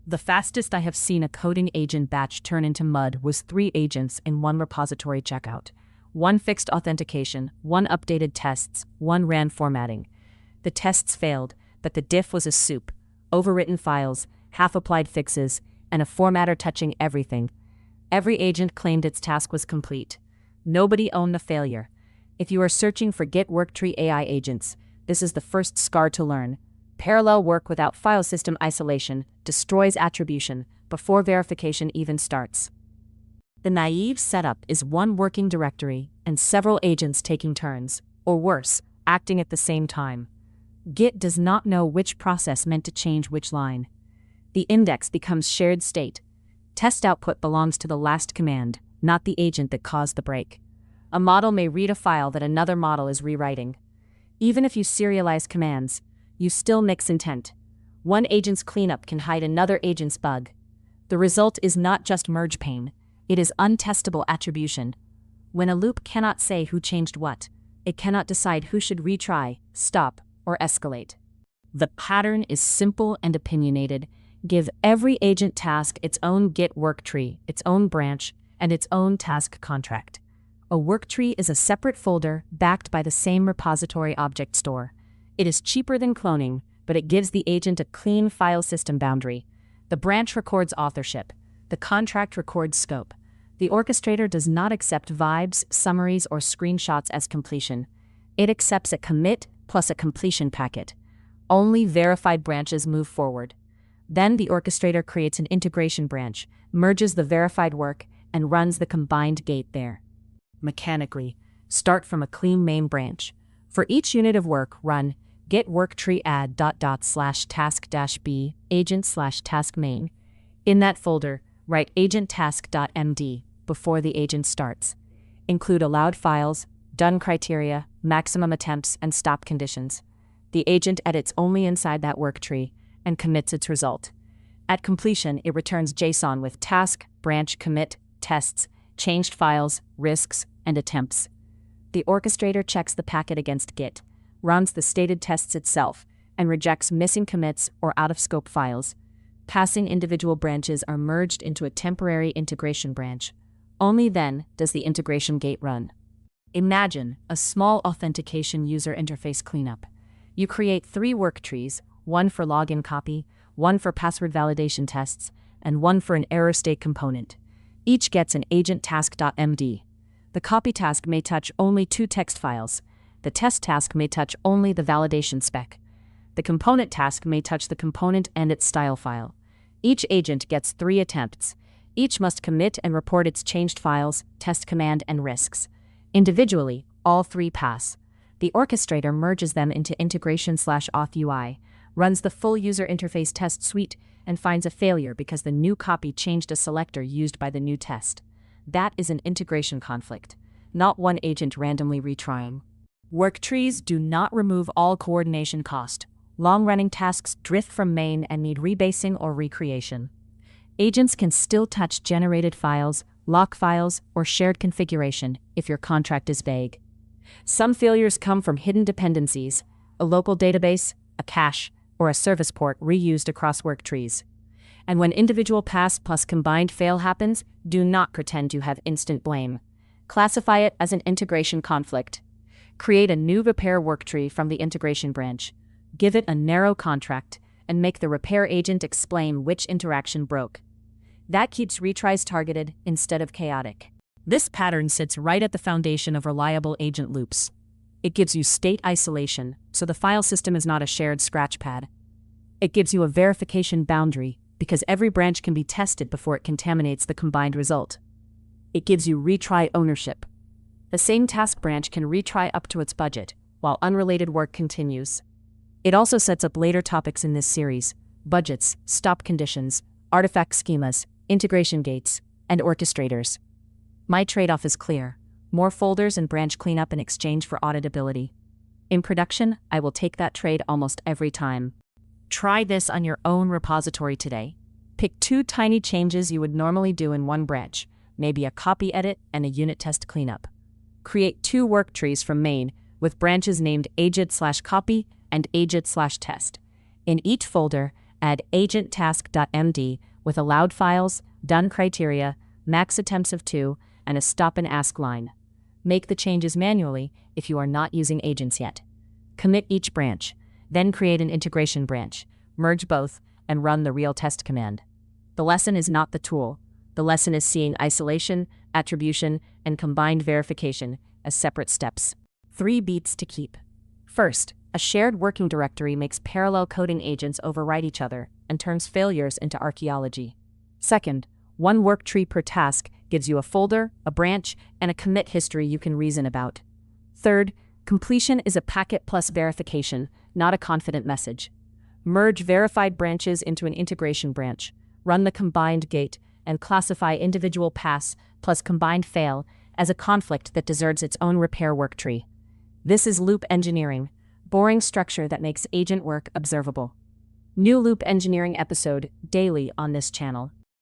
The fastest I have seen a coding agent batch turn into mud was 3 agents in one repository checkout. 1 fixed authentication, 1 updated tests, 1 ran formatting. The tests failed, but the diff was a soup. Overwritten files, half-applied fixes, and a formatter touching everything. Every agent claimed its task was complete. Nobody owned the failure. If you are searching for Git Worktree AI agents, this is the first scar to learn. Parallel work without file system isolation destroys attribution before verification even starts. The naive setup is one working directory and several agents taking turns, or worse, acting at the same time. Git does not know which process meant to change which line. The index becomes shared state. Test output belongs to the last command, not the agent that caused the break. A model may read a file that another model is rewriting. Even if you serialize commands, you still mix intent. One agent's cleanup can hide another agent's bug. The result is not just merge pain, it is untestable attribution. When a loop cannot say who changed what, it cannot decide who should retry, stop, or escalate. The pattern is simple and opinionated. Give every agent task its own Git worktree, its own branch, and its own task contract. A worktree is a separate folder backed by the same repository object store. It is cheaper than cloning, but it gives the agent a clean file system boundary. The branch records authorship. The contract records scope. The orchestrator does not accept vibes, summaries, or screenshots as completion. It accepts a commit plus a completion packet. Only verified branches move forward. Then the orchestrator creates an integration branch, merges the verified work, and runs the combined gate there. Mechanically, start from a clean main branch. For each unit of work, run git worktree add /task-b agent/task main. In that folder, write agent task.md before the agent starts. Include allowed files, done criteria, maximum attempts, and stop conditions. The agent edits only inside that worktree and commits its result. At completion, it returns JSON with task, branch, commit, tests, changed files, risks, and attempts. The orchestrator checks the packet against Git, runs the stated tests itself, and rejects missing commits or out-of-scope files. Passing individual branches are merged into a temporary integration branch. Only then does the integration gate run. Imagine a small authentication user interface cleanup. You create 3 work trees, 1 for login copy, 1 for password validation tests, and 1 for an error state component. Each gets an agent task.md. The copy task may touch only 2 text files. The test task may touch only the validation spec. The component task may touch the component and its style file. Each agent gets 3 attempts. Each must commit and report its changed files, test command, and risks. Individually, all 3 pass. The orchestrator merges them into integration/auth UI, runs the full user interface test suite, and finds a failure because the new copy changed a selector used by the new test. That is an integration conflict, not one agent randomly retrying. Worktrees do not remove all coordination cost. Long-running tasks drift from main and need rebasing or recreation. Agents can still touch generated files, lock files, or shared configuration if your contract is vague. Some failures come from hidden dependencies, a local database, a cache, or a service port reused across worktrees. And when individual pass plus combined fail happens, do not pretend you have instant blame. Classify it as an integration conflict. Create a new repair worktree from the integration branch. Give it a narrow contract, and make the repair agent explain which interaction broke. That keeps retries targeted instead of chaotic. This pattern sits right at the foundation of reliable agent loops. It gives you state isolation, so the file system is not a shared scratchpad. It gives you a verification boundary, because every branch can be tested before it contaminates the combined result. It gives you retry ownership. The same task branch can retry up to its budget, while unrelated work continues. It also sets up later topics in this series: budgets, stop conditions, artifact schemas, integration gates, and orchestrators. My trade-off is clear: more folders and branch cleanup in exchange for auditability. In production, I will take that trade almost every time. Try this on your own repository today. Pick 2 tiny changes you would normally do in one branch, maybe a copy edit and a unit test cleanup. Create 2 work trees from main with branches named agent/copy and agent/test. In each folder, Add agent-task.md with allowed files, done criteria, max attempts of 2, and a stop and ask line. Make the changes manually if you are not using agents yet. Commit each branch, then create an integration branch, merge both, and run the real test command. The lesson is not the tool. The lesson is seeing isolation, attribution, and combined verification as separate steps. 3 beats to keep. First, a shared working directory makes parallel coding agents overwrite each other and turns failures into archaeology. Second, one work tree per task gives you a folder, a branch, and a commit history you can reason about. Third, completion is a packet plus verification, not a confident message. Merge verified branches into an integration branch, run the combined gate, and classify individual pass plus combined fail as a conflict that deserves its own repair work tree. This is loop engineering, boring structure that makes agent work observable. New loop engineering episode daily on this channel.